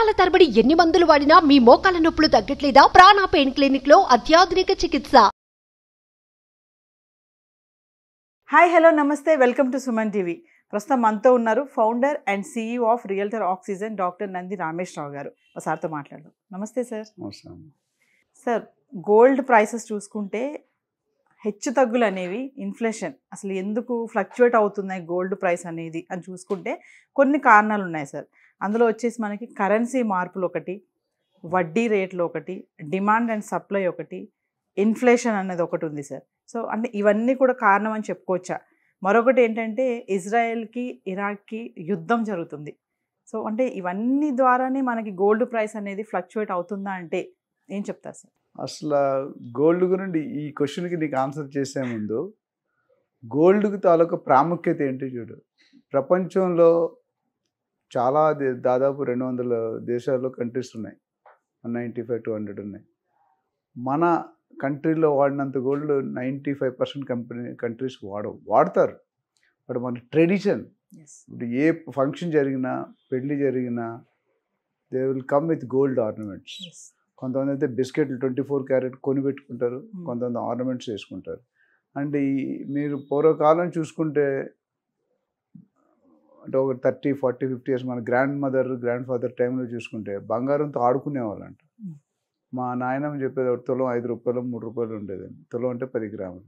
సంవత్సరాల తరబడి ఎన్ని మందులు వాడినా మీ మోకాల నొప్పులు తగ్గట్లేదా? ప్రాణ పెయిన్ క్లినిక్ లో అత్యాధునిక చికిత్స. హాయ్ హలో నమస్తే, వెల్కమ్ టు సుమన్ టీవీ. ప్రస్తుతం మనతో ఉన్నారు founder and CEO of realtor oxygen doctor Nandi Rameshwar Rao గారు. సార్తో మాట్లాడదాం. నమస్తే సార్. సార్, గోల్డ్ ప్రైసెస్ చూసుకుంటే హెచ్చు తగ్గులు అనేవి, ఇన్ఫ్లేషన్ అసలు ఎందుకు ఫ్లక్చువేట్ అవుతున్నాయి గోల్డ్ ప్రైస్ అనేది అని చూసుకుంటే కొన్ని కారణాలు ఉన్నాయి సార్. అందులో వచ్చేసి మనకి కరెన్సీ మార్పులు ఒకటి, వడ్డీ రేట్లు ఒకటి, డిమాండ్ అండ్ సప్లై ఒకటి, ఇన్ఫ్లేషన్ అనేది ఒకటి ఉంది సార్. సో అంటే ఇవన్నీ కూడా కారణం అని చెప్పుకోవచ్చా? మరొకటి ఏంటంటే ఇజ్రాయెల్కి ఇరాక్కి యుద్ధం జరుగుతుంది. సో అంటే ఇవన్నీ ద్వారానే మనకి గోల్డ్ ప్రైస్ అనేది ఫ్లక్చువేట్ అవుతుందా అంటే ఏం చెప్తారు సార్? అసలు గోల్డ్ గురించి ఈ క్వశ్చన్కి నీకు ఆన్సర్ చేసే ముందు గోల్డ్కి తాలూకా ప్రాముఖ్యత ఏంటి చూడు. ప్రపంచంలో చాలా దాదాపు 200 దేశాల్లో కంట్రీస్ ఉన్నాయి, 195-200 ఉన్నాయి. మన కంట్రీలో వాడినంత గోల్డ్ 95% కంట్రీస్ వాడతారు. బట్ మన ట్రెడిషన్, ఇప్పుడు ఏ ఫంక్షన్ జరిగినా, పెళ్ళి జరిగినా they will come with gold ornaments. కొంతమంది అయితే బిస్కెట్లు 24 క్యారెట్ కొని పెట్టుకుంటారు, కొంతమంది ఆర్నమెంట్స్ వేసుకుంటారు. అండ్ మీరు పూర్వకాలం చూసుకుంటే అంటే ఒక 30, 40, 50 years మన గ్రాండ్ ఫాదర్ టైంలో చూసుకుంటే బంగారంతో ఆడుకునేవాళ్ళంట. మా నాయనమ్మ చెప్పేది ఒక తులం 5 రూపాయలు 3 రూపాయలు ఉండేదండి. తులం అంటే 10 గ్రాములు.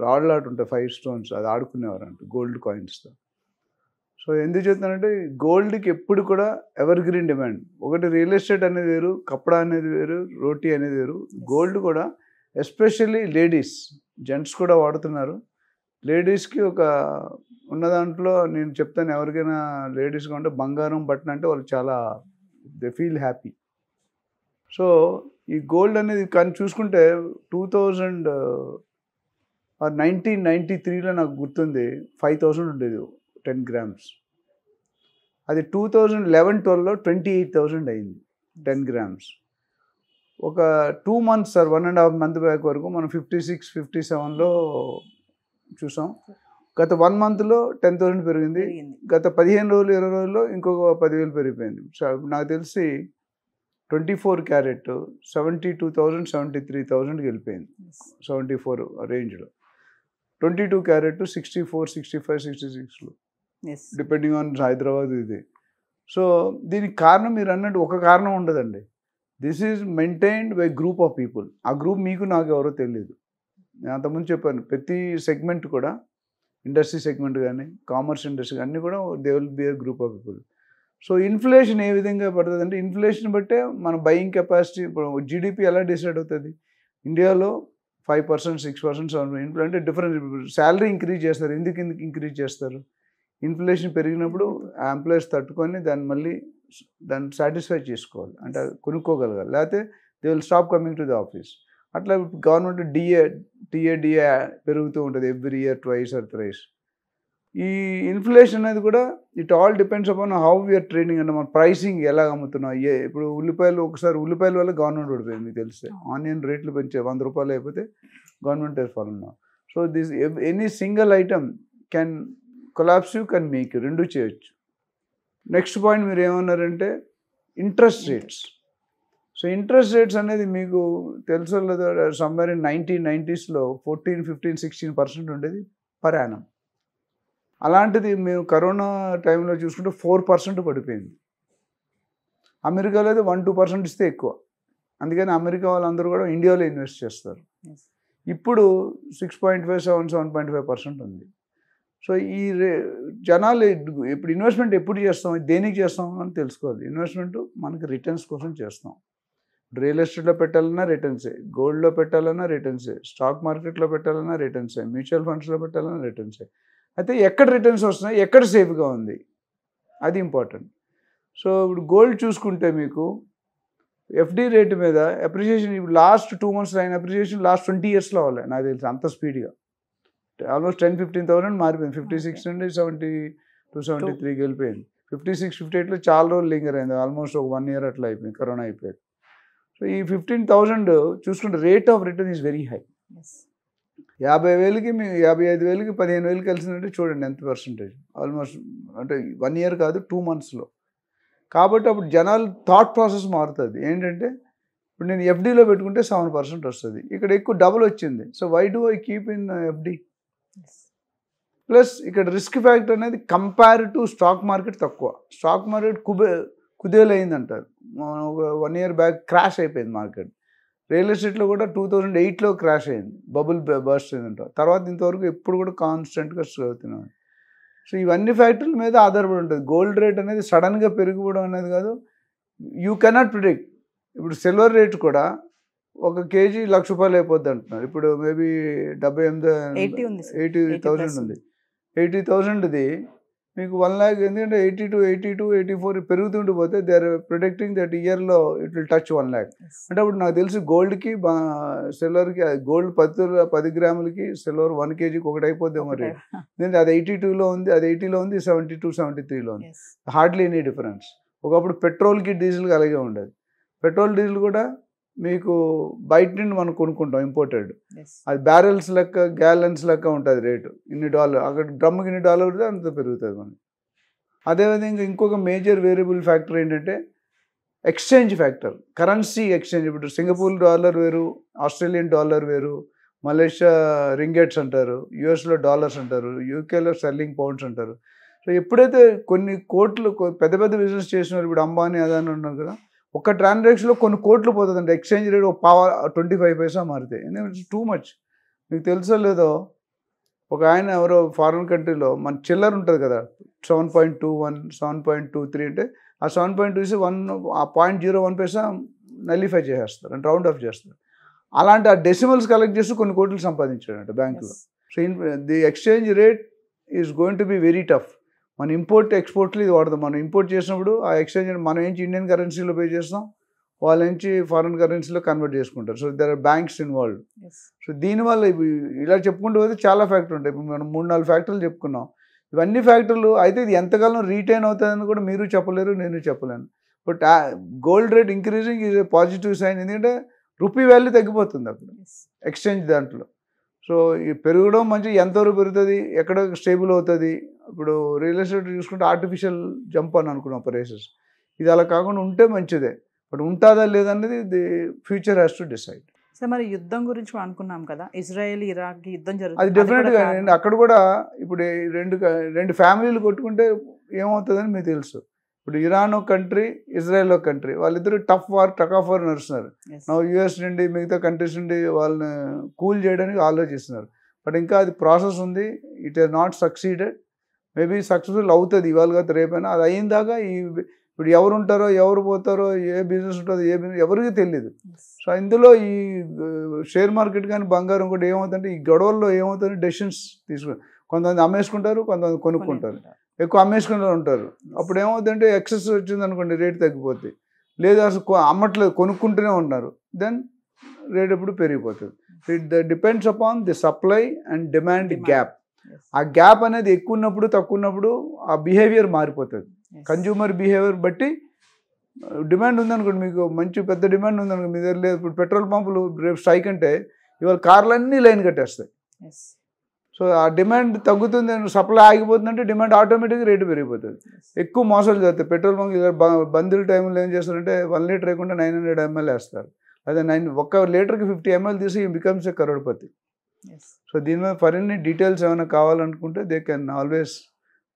రాళ్ళు ఆట ఉంటాయి, 5 stones, అది ఆడుకునేవారంట గోల్డ్ కాయిన్స్తో. సో ఎందుకు చెప్తానంటే గోల్డ్కి ఎప్పుడు కూడా ఎవర్ గ్రీన్ డిమాండ్. ఒకటి రియల్ ఎస్టేట్ అనేది వేరు, కప్పడా అనేది వేరు, రోటీ అనేది వేరు. గోల్డ్ కూడా ఎస్పెషల్లీ లేడీస్, జెంట్స్ కూడా వాడుతున్నారు. లేడీస్కి ఒక ఉన్న దాంట్లో నేను చెప్తాను, ఎవరికైనా లేడీస్గా ఉంటే బంగారం బట్టన్ అంటే వాళ్ళు చాలా దే ఫీల్ హ్యాపీ. సో ఈ గోల్డ్ అనేది కానీ చూసుకుంటే 1993లో నాకు గుర్తుంది 5,000 ఉండేది 10 grams. అది 2011-12లో 28,000 అయింది 10 grams. ఒక 2 months సార్, 1.5 month బ్యాక్ వరకు మనం 56-57లో చూసాం. గత 1 monthలో 10,000 పెరిగింది. గత 15 రోజులు 20 రోజుల్లో ఇంకొక 10,000 పెరిగిపోయింది. సో నాకు తెలిసి 24 క్యారెట్ 72,000 73,000కి వెళ్ళిపోయింది, 74 రేంజ్లో. 22 క్యారెట్ 64, 65, 66లో డిపెండింగ్ ఆన్ హైదరాబాద్ ఇది. సో దీనికి కారణం మీరు అన్నట్టు ఒక కారణం ఉండదండి. This is maintained by group of people. ఆ గ్రూప్ మీకు నాకు ఎవరో తెలియదు. నేను అంతకుముందు చెప్పాను, ప్రతి సెగ్మెంట్ కూడా, ఇండస్ట్రీ సెగ్మెంట్ కానీ, కామర్స్ ఇండస్ట్రీ అన్నీ కూడా they will be a group of people. So inflation ఏ విధంగా పడుతుంది అంటే, ఇన్ఫ్లేషన్ బట్టే మన బయింగ్ కెపాసిటీ. ఇప్పుడు GDP ఎలా డిసైడ్ అవుతుంది? ఇండియాలో 5%, 6%, 7% అంటే డిఫరెన్స్. శాలరీ ఇంక్రీజ్ చేస్తారు. ఎందుకు ఇంక్రీజ్ చేస్తారు? ఇన్ఫ్లేషన్ పెరిగినప్పుడు ఎంప్లాయీస్ తట్టుకొని దాన్ని సాటిస్ఫై చేసుకోవాలి, అంటే కొనుక్కోగలగాలి, లేకపోతే they will stop coming to the office. అట్లా గవర్నమెంట్ TA పెరుగుతూ ఉంటుంది every year, twice or thrice. ఈ ఇన్ఫ్లేషన్ అనేది కూడా it all depends upon how we are trading. అంటే మన ప్రైసింగ్ ఎలా అమ్ముతున్నాం. ఇప్పుడు ఒకసారి ఉల్లిపాయల వల్ల గవర్నమెంట్ ఓడిపోయింది మీకు తెలిస్తే. ఆనియన్ రేట్లు పెంచే 100 రూపాయలు అయిపోతే government follow. So this any single item can collapse, you can make you, రెండు చేయొచ్చు. నెక్స్ట్ పాయింట్ మీరు ఏమన్నారంటే interest rates. So interest rates అనేది మీకు తెలుసో లేదో, సమ్వేర్ ఇన్ 1990sలో 14, 15, 16% ఉండేది పర్ యానం. అలాంటిది మేము కరోనా టైంలో చూసుకుంటే 4% పడిపోయింది. అమెరికాలో అయితే 1-2% ఇస్తే ఎక్కువ. అందుకని అమెరికా వాళ్ళందరూ కూడా ఇండియాలో ఇన్వెస్ట్ చేస్తారు. ఇప్పుడు 6.5-7.5% ఉంది. సో ఈ జనాలు ఇప్పుడు ఇన్వెస్ట్మెంట్ ఎప్పుడు చేస్తాం, దేనికి చేస్తాం అని తెలుసుకోవాలి. ఇన్వెస్ట్మెంట్ మనకి రిటర్న్స్ కోసం చేస్తాం. రియల్ ఎస్టేట్లో పెట్టాలన్నా రిటర్న్సే, గోల్డ్లో పెట్టాలన్నా రిటర్న్సే, స్టాక్ మార్కెట్లో పెట్టాలన్నా రిటర్న్సే, మ్యూచువల్ ఫండ్స్లో పెట్టాలన్నా రిటర్న్సే. అయితే ఎక్కడ రిటర్న్స్ వస్తున్నాయి, ఎక్కడ సేఫ్గా ఉంది, అది ఇంపార్టెంట్. సో ఇప్పుడు గోల్డ్ చూసుకుంటే మీకు FD రేటు మీద అప్రిషియేషన్ ఇప్పుడు లాస్ట్ 2 months అయిన అప్రిషియేషన్ లాస్ట్ 20 yearsలో అవ్వాలి నాకు తెలిసి, అంత స్పీడ్గా. ఆల్మోస్ట్ 10-15,000 మారిపోయింది. 56 నుండి 72-73కి వెళ్ళిపోయింది. 56, 58లో చాలా రోజులు లింగర్ అయింది, ఆల్మోస్ట్ ఒక 1 year అట్లా అయిపోయింది, కరోనా అయిపోయింది. సో ఈ 15,000 చూసుకుంటే rate of return is very high. 50,000కి మీ 55,000కి 15,000 కలిసిందంటే చూడండి ఎంత పర్సంటేజ్. ఆల్మోస్ట్ అంటే 1 year కాదు 2 monthsలో. కాబట్టి అప్పుడు జనాలు థాట్ ప్రాసెస్ మారుతుంది. ఏంటంటే ఇప్పుడు నేను ఎఫ్డీలో పెట్టుకుంటే 7% వస్తుంది, ఇక్కడ ఎక్కువ డబుల్ వచ్చింది. So why do I keep in FD? Plus ఇక్కడ రిస్క్ ఫ్యాక్టర్ అనేది కంపేర్ టు స్టాక్ మార్కెట్ తక్కువ. స్టాక్ మార్కెట్ కుదేలైంది అంటారు. ఒక 1 year బ్యాక్ క్రాష్ అయిపోయింది మార్కెట్. రియల్ ఎస్టేట్లో కూడా 2008లో క్రాష్ అయింది, బబుల్ బర్స్ట్ అయిందంటారు. తర్వాత ఇంతవరకు ఎప్పుడు కూడా కాన్స్టెంట్గా అవుతున్నాం. సో ఇవన్నీ ఫ్యాక్టర్ల మీద ఆధారపడి ఉంటుంది. గోల్డ్ రేట్ అనేది సడన్గా పెరిగిపోవడం అనేది కాదు, యూ కెనాట్ ప్రిడిక్ట్. ఇప్పుడు సిల్వర్ రేట్ కూడా 1 kg ₹1,00,000 అయిపోద్ది అంటున్నారు. ఇప్పుడు మేబీ 80,000 ఉంది. 80,000ది మీకు 1 lakh, ఎందుకంటే 82, 84 పెరుగుతుంటూ పోతే దే ఆర్ ప్రిడిక్టింగ్ దట్ ఇయర్లో ఇట్ విల్ టచ్ 1 lakh. అంటే అప్పుడు నాకు తెలిసి గోల్డ్కి సిల్వర్కి, గోల్డ్ 10 గ్రాములకి సిల్వర్ 1 kgకి ఒకటి అయిపోద్దేమో రేట్. ఎందుకంటే అది 82లో ఉంది, అది 80లో ఉంది, 72, 73లో ఉంది. Hardly any difference. ఒకప్పుడు పెట్రోల్కి డీజిల్కి అలాగే ఉండేది. పెట్రోల్ డీజిల్ కూడా మీకు బయట నుండి మనం కొనుక్కుంటాం ఇంపోర్టెడ్, అది బ్యారెల్స్ లెక్క, గ్యాలన్స్ లెక్క ఉంటుంది రేటు. $1 అక్కడ డ్రమ్కి $1 ఉంటే అంత పెరుగుతుంది మనకి. అదేవిధంగా ఇంకొక మేజర్ వేరియబుల్ ఫ్యాక్టర్ ఏంటంటే ఎక్స్చేంజ్ ఫ్యాక్టర్, కరెన్సీ ఎక్స్చేంజ్. ఇప్పుడు సింగపూర్ డాలర్ వేరు, ఆస్ట్రేలియన్ డాలర్ వేరు, మలేషియా రింగెట్స్ అంటారు, యూఎస్లో డాలర్స్ అంటారు, యూకేలో స్టెర్లింగ్ పౌండ్స్ అంటారు. సో ఎప్పుడైతే కొన్ని కోట్లు పెద్ద పెద్ద బిజినెస్ చేసినారు, ఇప్పుడు అంబానీ అదాని ఉన్నారు కదా, ఒక ట్రాన్సాక్షన్లో కొన్ని కోట్లు పోతుంది అంటే ఎక్స్చేంజ్ రేట్ 25 పైసా మారుతాయి. ఎందుకంటే టూ మచ్. మీకు తెలుసో లేదో, ఒక ఆయన ఎవరో ఫారిన్ కంట్రీలో మన చిల్లర ఉంటుంది కదా 7.21, 7.23 అంటే ఆ 7.2 0.01 పైసా నల్లిఫై చేసేస్తారు అంటే రౌండ్ ఆఫ్ చేస్తారు. అలాంటి ఆ డెసిమల్స్ కలెక్ట్ చేస్తూ కొన్ని కోట్లు సంపాదించాడంట బ్యాంకులో. So the exchange rate is going to be very tough. మన ఇంపోర్ట్ ఎక్స్పోర్ట్లు ఇది వాడదాం. మనం ఇంపోర్ట్ చేసినప్పుడు ఆ ఎక్స్చేంజ్ మనం ఏంచి ఇండియన్ కరెన్సీలో పే చేస్తాం, వాళ్ళ నుంచి ఫారిన్ కరెన్సీలో కన్వర్ట్ చేసుకుంటారు. So there are banks involved. So దీనివల్ల ఇలా చెప్పుకుంటూ పోతే చాలా ఫ్యాక్టర్లు ఉంటాయి. ఇప్పుడు మనం 3-4 ఫ్యాక్టర్లు చెప్పుకున్నాం. ఇవన్నీ ఫ్యాక్టర్లు అయితే ఇది ఎంతకాలం రీటైన్ అవుతుందని కూడా మీరు చెప్పలేరు, నేను చెప్పలేను. But gold rate increasing is a positive sign. ఎందుకంటే రూపీ వాల్యూ తగ్గిపోతుంది అప్పుడు ఎక్స్చేంజ్ దాంట్లో. సో ఈ పెరగడం మంచి, ఎంతవరకు పెరుగుతుంది, ఎక్కడ స్టేబుల్ అవుతుంది. ఇప్పుడు రియల్ ఎస్టేట్ చూసుకుంటే ఆర్టిఫిషియల్ జంప్ అని అనుకున్నాం ప్రైసెస్. ఇది అలా కాకుండా ఉంటే మంచిదే, బట్ ఉంటుందా లేదనేది the future has to decide. Sir మరి యుద్ధం గురించి కూడా అనుకున్నాం కదా, ఇజ్రాయెల్ ఇరాక్ యుద్ధం జరుగుతుంది, అది డెఫినెట్గా అక్కడ కూడా ఇప్పుడు రెండు ఫ్యామిలీలు కొట్టుకుంటే ఏమవుతుందని మీకు తెలుసు. ఇప్పుడు ఇరాన్ ఒక కంట్రీ, ఇజ్రాయెల్ ఒక కంట్రీ, వాళ్ళిద్దరు టఫ్ ఆఫ్ వార్ నడుస్తున్నారు. యూఎస్ నుండి మిగతా కంట్రీస్ నుండి వాళ్ళని కూల్ చేయడానికి ఆలోచిస్తున్నారు. బట్ ఇంకా అది ప్రాసెస్ ఉంది. It is not succeeded. Maybe successful అవుతుంది ఇవాళ కాదు రేపైనా. అది అయిన దాకా ఇప్పుడు ఎవరు ఉంటారో, ఎవరు పోతారో, ఏ బిజినెస్ ఉంటుందో, ఏ బిజినెస్ ఎవరికి తెలియదు. సో ఇందులో ఈ షేర్ మార్కెట్ కానీ బంగారం కూడా ఏమవుతుందంటే ఈ గొడవల్లో ఏమవుతుంది, డెసిషన్స్ తీసుకుని కొంతమంది అమ్మేసుకుంటారు, కొంతమంది కొనుక్కుంటారు. ఎక్కువ అమ్మేసుకునే ఉంటారు. అప్పుడు ఏమవుతుందంటే ఎక్సెస్ వచ్చింది అనుకోండి, రేట్ తగ్గిపోతుంది. లేదా అసలు అమ్మట్లేదు, కొనుక్కుంటూనే ఉన్నారు, దెన్ రేట్ ఎప్పుడు పెరిగిపోతుంది. It depends upon the supply and demand gap. ఆ గ్యాప్ అనేది ఎక్కువ ఉన్నప్పుడు, తక్కువ ఉన్నప్పుడు ఆ బిహేవియర్ మారిపోతుంది. కన్జ్యూమర్ బిహేవియర్ బట్టి డిమాండ్ ఉందనుకోండి, మీకు మంచి పెద్ద డిమాండ్ ఉందనుకోండి, మీ దగ్గర లేదు. ఇప్పుడు పెట్రోల్ పంపులు రేపు స్ట్రైక్ అంటే ఇవాళ కార్లన్నీ లైన్ కట్టేస్తాయి. సో ఆ డిమాండ్ తగ్గుతుంది, సప్లై ఆగిపోతుందంటే డిమాండ్ ఆటోమేటిక్గా రేటు పెరిగిపోతుంది. ఎక్కువ మోసాలు జరుగుతాయి. పెట్రోల్ బంక్ బందుల టైంలో ఏం చేస్తారంటే 1 లీటర్ వేయకుండా 900 ml వేస్తారు. అదే 1 లీటర్కి 50 ml తీసి బికమ్స్ ఏ కరోడ్పతి. సో దీని మీద మరిన్ని డీటెయిల్స్ ఏమైనా కావాలనుకుంటే they can always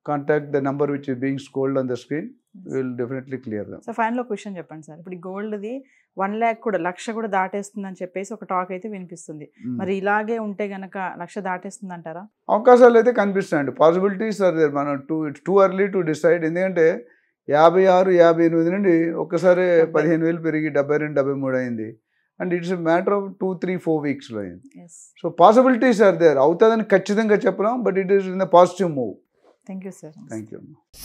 contact the number which is being scrolled on the screen. Will definitely clear them. So final question చెప్పండి సార్, ఇప్పుడు గోల్డ్ది 1 lakh కూడా 1,00,000 కూడా దాటేస్తుందని చెప్పేసి ఒక టాక్ అయితే వినిపిస్తుంది. మరి ఇలాగే ఉంటే గనక 1,00,000 దాటేస్తుంది అంటారా? అవకాశాలు అయితే కనిపిస్తాయండి. Possibilities are there. మనం టూ ఎర్లీ టు డిసైడ్. ఎందుకంటే 56, 58 నుండి ఒక్కసారి 15,000 పెరిగి 72, 73 అయింది. అండ్ ఇట్స్ మ్యాటర్ ఆఫ్ 2, 3, 4 వీక్స్లో అయింది. So possibilities are there. అవుతుందని ఖచ్చితంగా చెప్పలేం, but it is in the positive move. Thank you sir. Thank you.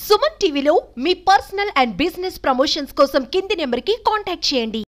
Suman టీవీలో మీ పర్సనల్ అండ్ బిజినెస్ ప్రమోషన్స్ కోసం కింది నెంబర్కి కాంటాక్ట్ చేయండి.